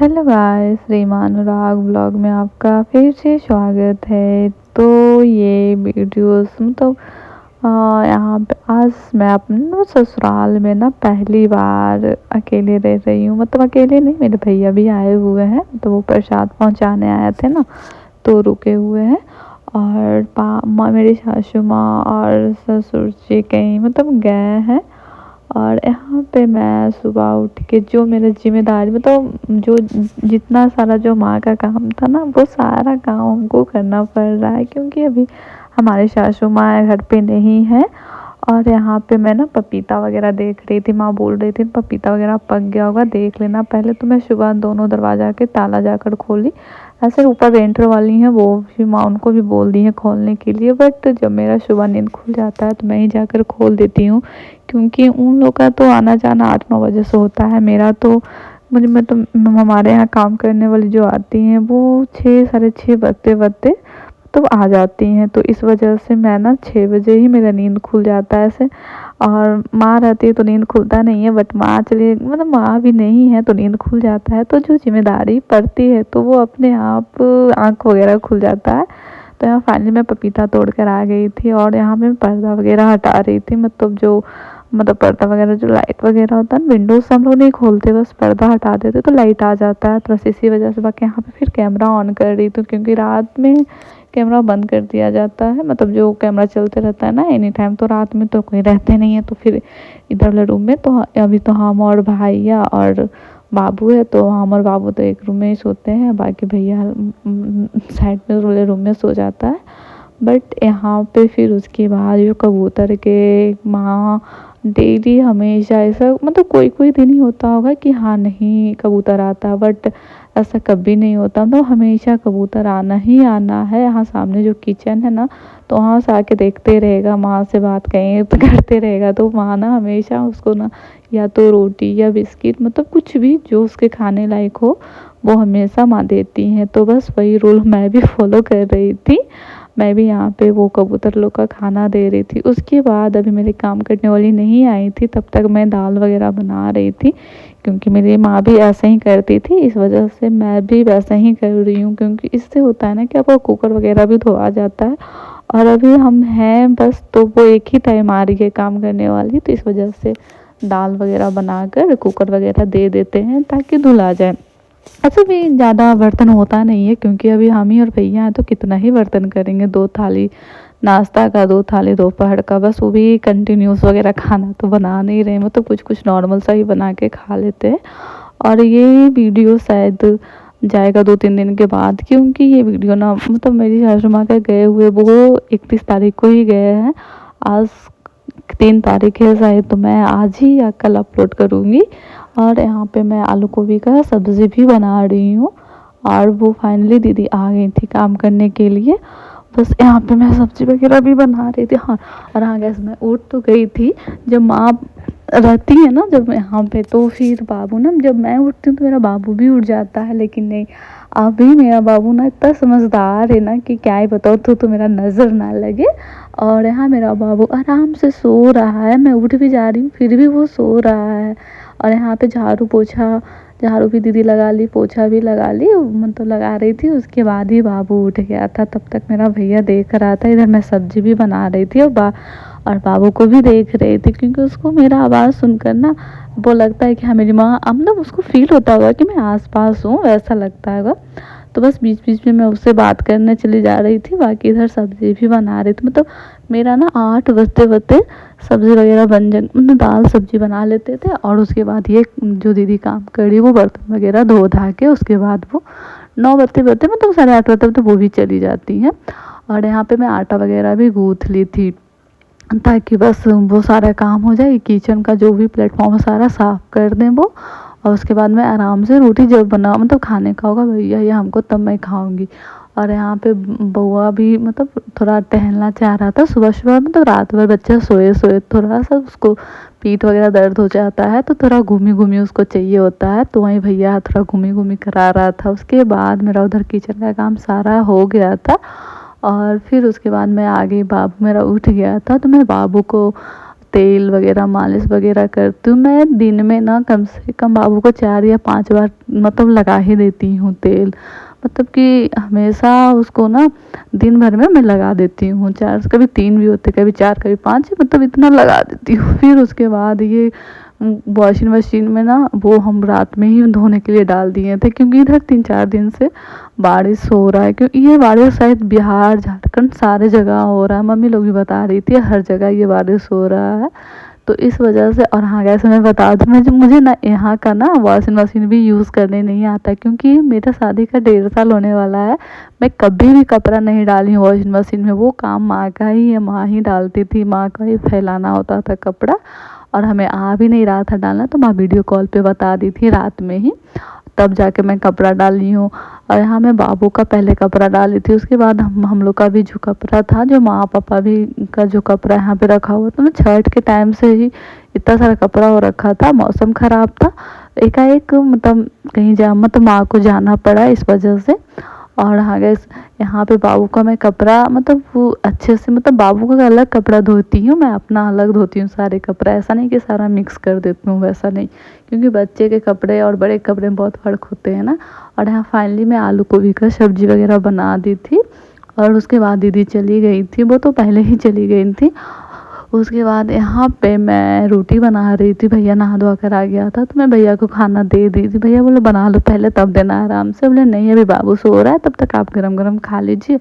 Hello guys, Reema अनुराग blog में आपका फिर से स्वागत है। तो ये वीडियोस यहाँ पे आज मैं अपने ससुराल में ना पहली बार अकेले रह रही हूँ। मतलब अकेले नहीं, मेरे भैया भी आए हुए हैं, तो वो प्रसाद पहुँचाने आए थे ना, तो रुके हुए हैं। और मेरी सासू माँ और ससुर जी कहीं मतलब गए हैं। और यहाँ पे मैं सुबह उठ के जो मेरा जिम्मेदारी मतलब जो जितना सारा जो माँ का काम था ना, वो सारा काम हमको करना पड़ रहा है, क्योंकि अभी हमारे सासू माँ घर पे नहीं है। और यहाँ पे मैं ना पपीता वगैरह देख रही थी, माँ बोल रही थी पपीता वगैरह पक गया होगा, देख लेना पहले। तो मैं सुबह दोनों दरवाज़ा के ताला जाकर खोली। ऐसे ऊपर रेंटर वाली हैं, वो भी माँ उनको भी बोल दी है खोलने के लिए, बट जब मेरा सुबह नींद खुल जाता है तो मैं ही जाकर खोल देती हूँ, क्योंकि उन लोग का तो आना जाना 8-9 बजे से होता है। मेरा तो मुझे मैं तो हमारे यहाँ काम करने वाली जो आती हैं वो 6 साढ़े 6 बजते बजते तो आ जाती हैं। तो इस वजह से मैं ना 6 बजे ही मेरा नींद खुल जाता है ऐसे। और माँ रहती है तो नींद खुलता नहीं है, बट माँ चलिए मतलब माँ भी नहीं है तो नींद खुल जाता है। तो जो जिम्मेदारी पड़ती है तो वो अपने आप आँख वगैरह खुल जाता है। तो यहाँ फाइनली मैं पपीता तोड़ कर आ गई थी, और यहाँ पे पर्दा वगैरह हटा रही थी। मतलब जो मतलब पर्दा वगैरह जो लाइट वगैरह होता है, विंडोज हम लोग नहीं खोलते, बस पर्दा हटा देते तो लाइट आ जाता है। तो बस इसी वजह से बाकी यहाँ पे फिर कैमरा ऑन कर रही थी, क्योंकि रात में कैमरा बंद कर दिया जाता है। मतलब जो कैमरा चलते रहता है ना एनी टाइम, तो रात में तो कोई रहते नहीं है। तो फिर इधर वाले रूम में तो अभी तो हम और भैया और बाबू है, तो हम और बाबू तो एक रूम में ही सोते हैं, बाकी भैया साइड में वाले रूम में सो जाता है। बट यहाँ पे फिर उसके बाद जो कबूतर के माँ डेली हमेशा ऐसा मतलब कोई कोई दिन ही होता होगा कि हाँ नहीं कबूतर आता, बट ऐसा कभी नहीं होता। तो हमेशा कबूतर आना ही आना है। यहाँ सामने जो किचन है ना, तो वहाँ से आके देखते रहेगा, माँ से बात कहीं तो करते रहेगा। तो माँ ना हमेशा उसको ना या तो रोटी या बिस्किट मतलब कुछ भी जो उसके खाने लायक हो वो हमेशा माँ देती हैं। तो बस वही रूल मैं भी फॉलो कर रही थी। मैं भी यहाँ पे वो कबूतर लोग का खाना दे रही थी। उसके बाद अभी मेरी काम करने वाली नहीं आई थी, तब तक मैं दाल वगैरह बना रही थी, क्योंकि मेरी माँ भी ऐसे ही करती थी। इस वजह से मैं भी वैसा ही कर रही हूँ, क्योंकि इससे होता है ना कि आपका कुकर वगैरह भी धोआ जाता है। और अभी हम हैं बस, तो वो एक ही टाइम आ रही है काम करने वाली, तो इस वजह से दाल वगैरह बनाकर कुकर वगैरह दे देते हैं ताकि धुला जाए। ऐसे भी ज़्यादा बर्तन होता नहीं है, क्योंकि अभी हम ही और भैया हैं तो कितना ही बर्तन करेंगे। 2 थाली नाश्ता का, 2 थाली दोपहर का, बस वो भी कंटिन्यूस वगैरह खाना तो बना नहीं रहे, मतलब कुछ कुछ नॉर्मल सा ही बना के खा लेते हैं। और ये वीडियो शायद जाएगा 2-3 दिन के बाद, क्योंकि ये वीडियो ना मतलब मेरी सासू माँ के गए हुए वो 31 तारीख को ही गए हैं। आज 3 तारीख है शायद, तो मैं आज ही या कल अपलोड करूँगी। और यहाँ पे मैं आलू गोभी का सब्ज़ी भी बना रही हूँ, और वो फाइनली दीदी आ गई थी काम करने के लिए। बस यहाँ पे मैं सब्ज़ी वगैरह भी बना रही थी। हाँ, और हाँ गैस मैं उठ तो गई थी। जब माँ रहती है ना जब यहाँ पे, तो फिर बाबू ना जब मैं उठती हूँ तो मेरा बाबू भी उठ जाता है, लेकिन नहीं, अभी मेरा बाबू ना इतना समझदार है ना कि क्या ही बताओ, तो मेरा नज़र ना लगे। और यहाँ मेरा बाबू आराम से सो रहा है, मैं उठ भी जा रही हूँ फिर भी वो सो रहा है। और यहाँ पे झाड़ू पोछा, झाड़ू भी दीदी लगा ली, पोछा भी लगा ली, मतलब लगा रही थी। उसके बाद ही बाबू उठ गया था। तब तक मेरा भैया देख रहा था, इधर मैं सब्जी भी बना रही थी और बाबू को भी देख रही थी, क्योंकि उसको मेरा आवाज़ सुनकर ना वो लगता है कि हाँ मेरी माँ, अब ना उसको फील होता होगा कि मैं आसपास हूँ, वैसा लगता होगा। तो बस बीच बीच में मैं उससे बात करने चली जा रही थी, बाकी इधर सब्ज़ी भी बना रही थी। मतलब मेरा ना 8 बजते बजते सब्ज़ी वगैरह मतलब दाल सब्ज़ी बना लेते थे, और उसके बाद ये जो दीदी काम करी वो बर्तन वगैरह धो धा के उसके बाद वो 9 बजते बजते मतलब 8:30 बजते बजते वो भी चली जाती हैं। और यहाँ पे मैं आटा वगैरह भी गूँथ ली थी, ताकि बस वो सारा काम हो जाए। किचन का जो भी प्लेटफॉर्म है सारा साफ़ कर दें वो, और उसके बाद मैं आराम से रोटी जब बना मतलब खाने का होगा भैया या हमको तब मैं खाऊंगी। और यहाँ पे बउआ भी मतलब थोड़ा टहलना चाह रहा था सुबह सुबह, मतलब रात भर बच्चा सोए सोए थोड़ा सा उसको पीठ वगैरह दर्द हो जाता है, तो थोड़ा घूमी घूमी उसको चाहिए होता है। तो वहीं भैया थोड़ा घूमी घूमी करा रहा था। उसके बाद मेरा उधर किचन का काम सारा हो गया था, और फिर उसके बाद मैं आ गई। बाबू मेरा उठ गया था, तो मैं बाबू को तेल वगैरह मालिश वगैरह करती हूँ। मैं दिन में ना कम से कम बाबू को 4 या 5 बार मतलब लगा ही देती हूँ तेल। मतलब कि हमेशा उसको ना दिन भर में मैं लगा देती हूँ 4, कभी 3 भी होते, कभी 4, कभी 5, मतलब इतना लगा देती हूँ। फिर उसके बाद ये वॉशिंग मशीन में ना वो हम रात में ही धोने के लिए डाल दिए थे, क्योंकि इधर 3-4 दिन से बारिश हो रहा है। क्योंकि ये बारिश शायद बिहार झारखंड सारे जगह हो रहा है, मम्मी लोग भी बता रही थी हर जगह ये बारिश हो रहा है। तो इस वजह से, और हाँ कैसे मैं बता दूँ, मुझे ना यहाँ का ना वॉशिंग मशीन भी यूज़ करने नहीं आता, क्योंकि मेरा शादी का 1.5 साल होने वाला है। मैं कभी भी कपड़ा नहीं डाली हूँ वॉशिंग मशीन में, वो काम माँ का ही है, माँ ही डालती थी, माँ का ही फैलाना होता था कपड़ा, और हमें आ भी नहीं रहा था डालना, तो माँ वीडियो कॉल पे बता दी थी रात में ही, तब जाके मैं कपड़ा डाली हूँ। और यहाँ मैं बाबू का पहले कपड़ा डाली थी, उसके बाद हम लोग का भी जो कपड़ा था, जो माँ पापा भी का जो कपड़ा यहाँ पे रखा हुआ था, मैं छठ के टाइम से ही इतना सारा कपड़ा हो रखा था, मौसम ख़राब था, एकाएक मतलब कहीं जा मतलब माँ को जाना पड़ा इस वजह से। और हाँ गैस, यहाँ पे बाबू का मैं कपड़ा मतलब वो अच्छे से, मतलब बाबू का अलग कपड़ा धोती हूँ, मैं अपना अलग धोती हूँ सारे कपड़ा, ऐसा नहीं कि सारा मिक्स कर देती हूँ, वैसा नहीं, क्योंकि बच्चे के कपड़े और बड़े कपड़े में बहुत फ़र्क होते हैं ना। और यहाँ फाइनली मैं आलू गोभी का सब्जी वगैरह बना दी थी, और उसके बाद दीदी चली गई थी, वो तो पहले ही चली गई थी। उसके बाद यहाँ पे मैं रोटी बना रही थी, भैया नहा धोआ कर आ गया था, तो मैं भैया को खाना दे दी थी। भैया बोले बना लो पहले तब देना आराम से, बोले नहीं अभी बाबू सो रहा है, तब तक आप गरम गरम खा लीजिए,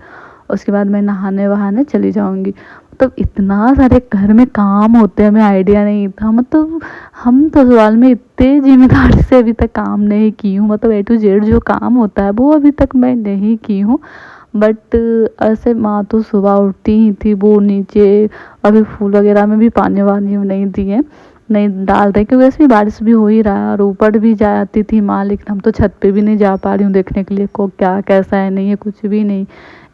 उसके बाद मैं नहाने वहाने चली जाऊँगी। मतलब इतना सारे घर में काम होते हैं, हमें आइडिया नहीं था, मतलब हम ससुराल में इतने जिम्मेदारी से अभी तक काम नहीं की हूँ, मतलब A to Z जो काम होता है वो अभी तक मैं नहीं की हूँ। बट ऐसे माँ तो सुबह उठती ही थी, वो नीचे अभी फूल वगैरह में भी पानी वानी नहीं दिए, नहीं डाल रहे, क्योंकि वैसे भी बारिश भी हो ही रहा है, और ऊपर भी जाती थी माँ, लेकिन हम तो छत पे भी नहीं जा पा रही हूँ देखने के लिए को क्या कैसा है, नहीं है कुछ भी नहीं।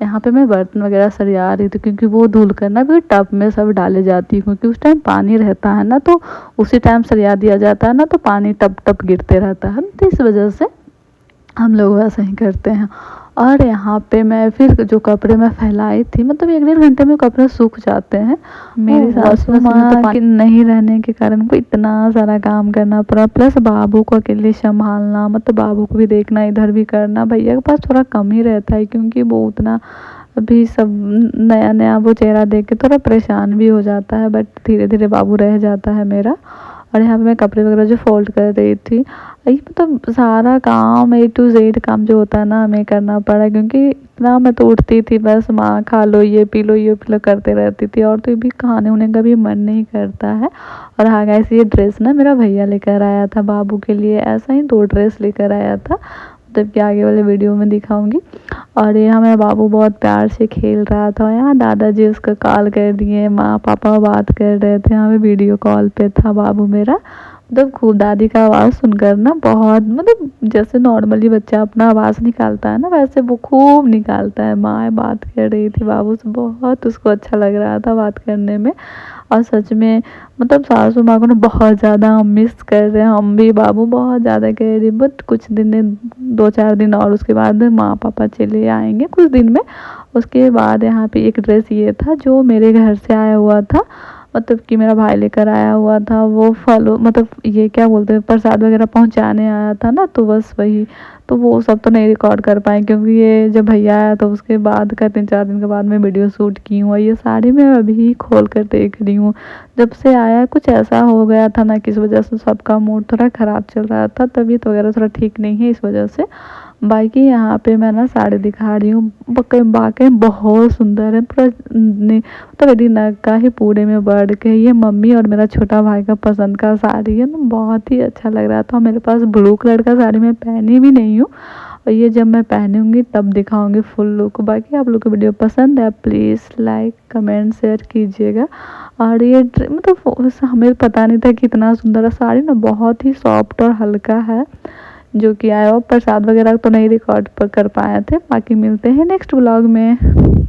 यहाँ पे मैं बर्तन वगैरह सरिया रही थी, क्योंकि वो धुल कर ना भी टब में सब डाले जाती हूँ, क्योंकि उस टाइम पानी रहता है ना, तो उसी टाइम सरिया दिया जाता है ना, तो पानी टप टप गिरते रहता है, तो इस वजह से हम लोग वैसे ही करते हैं। और यहाँ पे मैं फिर जो कपड़े मैं फैलाई थी, मतलब 1-1.5 घंटे में कपड़े सूख जाते हैं। मेरी सासू माँ के नहीं रहने के कारण को इतना सारा काम करना पड़ा, प्लस बाबू को अकेले संभालना, मतलब बाबू को भी देखना, इधर भी करना। भैया के पास थोड़ा कम ही रहता है, क्योंकि वो उतना अभी सब नया नया वो चेहरा देख के थोड़ा परेशान भी हो जाता है, बट धीरे धीरे बाबू रह जाता है मेरा। और यहाँ पे मैं कपड़े वगैरह जो फोल्ड कर रही थी, ये मतलब सारा काम A to Z काम जो होता है ना हमें करना पड़ा, क्योंकि इतना मैं तो उठती थी बस माँ खा लो ये पी लो ये पी लो करते रहती थी, और तो भी खाने उन्हें का भी मन नहीं करता है। और हाँ गाइस, ये ड्रेस ना मेरा भैया लेकर आया था बाबू के लिए, ऐसा ही 2 ड्रेस लेकर आया था, मतलब कि आगे वाले वीडियो में दिखाऊंगी। और यहाँ मेरा बाबू बहुत प्यार से खेल रहा था, यहाँ दादाजी उसका कॉल कर दिए, माँ पापा बात कर रहे थे, यहाँ पे वीडियो कॉल पे था बाबू मेरा। मतलब खूब दादी का आवाज़ सुनकर ना बहुत, मतलब जैसे नॉर्मली बच्चा अपना आवाज़ निकालता है ना, वैसे वो खूब निकालता है। माँ बात कर रही थी बाबू से, बहुत उसको अच्छा लग रहा था बात करने में। और सच में मतलब सासू माँ को ना बहुत ज़्यादा हम मिस कर रहे हैं, हम भी बाबू बहुत ज़्यादा कह रही, बट कुछ दिन 2-4 दिन और उसके बाद माँ पापा चले आएंगे कुछ दिन में। उसके बाद यहाँ पे एक ड्रेस ये था जो मेरे घर से आया हुआ था, मतलब कि मेरा भाई लेकर आया हुआ था, वो फल मतलब ये क्या बोलते हैं प्रसाद वगैरह पहुंचाने आया था ना, तो बस वही, तो वो सब तो नहीं रिकॉर्ड कर पाए, क्योंकि ये जब भैया आया तो उसके बाद का 3-4 दिन के बाद मैं वीडियो शूट की हूँ। और ये साड़ी मैं अभी खोल कर देख रही हूँ, जब से आया कुछ ऐसा हो गया था ना, किस वजह से सबका मूड थोड़ा ख़राब चल रहा था, तबीयत वगैरह थोड़ा ठीक नहीं है इस वजह से। बाकी यहाँ पे मैं ना साड़ी दिखा रही हूँ, वाकई बहुत सुंदर है, पूरा मतलब यदि नग का ही पूरे में बढ़ के, ये मम्मी और मेरा छोटा भाई का पसंद का साड़ी है ना, बहुत ही अच्छा लग रहा था। मेरे पास ब्लू कलर का साड़ी मैं पहनी भी नहीं हूँ, और ये जब मैं पहनूंगी तब दिखाऊंगी फुल लुक। बाकी आप लोग को वीडियो पसंद है प्लीज़ लाइक कमेंट शेयर कीजिएगा। और ये मतलब हमें पता नहीं था कि इतना सुंदर है साड़ी ना, बहुत ही सॉफ्ट और हल्का है जो कि आया। और प्रसाद वगैरह तो नहीं रिकॉर्ड कर पाए थे, बाकी मिलते हैं नेक्स्ट व्लॉग में।